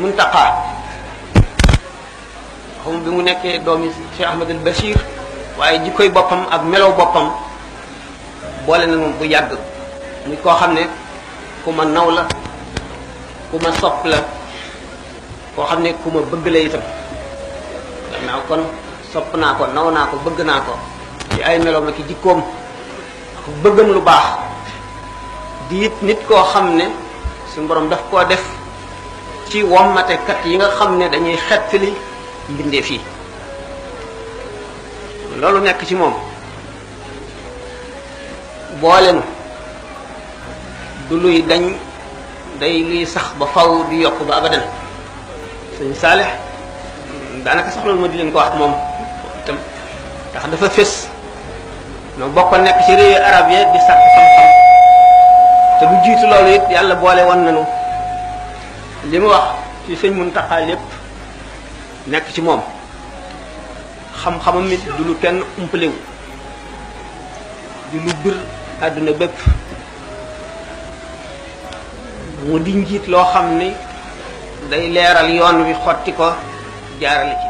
Muntaqa xam bi mu nekkee doomi Cheikh Ahmadul Bachir waaye jikkoy boppam ak melow boppam boole na moom bu yàgg muy koo xam ne ku ma naw la ku ma sopp la koo xam ne ku ma bëgg la itam gannaaw kon sopp naa ko naw naa ko bëgg naa ko ci ay meloom ak jikkoom ak bëggam lu baax di it nit koo xam ne suñu borom daf koo def ci wommatekat yi nga xam ne dañuy xettali mbindeef yi loolu nekk ci moom boolenu du luy dañ day luy sax ba faw di yokk ba abadan sëñ Saalix daanaka sax loolu ma di leen ko wax moom itam ndax dafa fés noo bokkoon nekk ci réewi arab yi di sàkk xam-xam te lu jiitu loolu it yàlla boole woon nañu li mu wax ci sëñ Muntaxa lépp nekk ci moom xam-xamam it du lu kenn umpalewu di lu bir àdduna bépp mu di njiit loo xam ni day leeral yoon wi xotti ko jaarale ci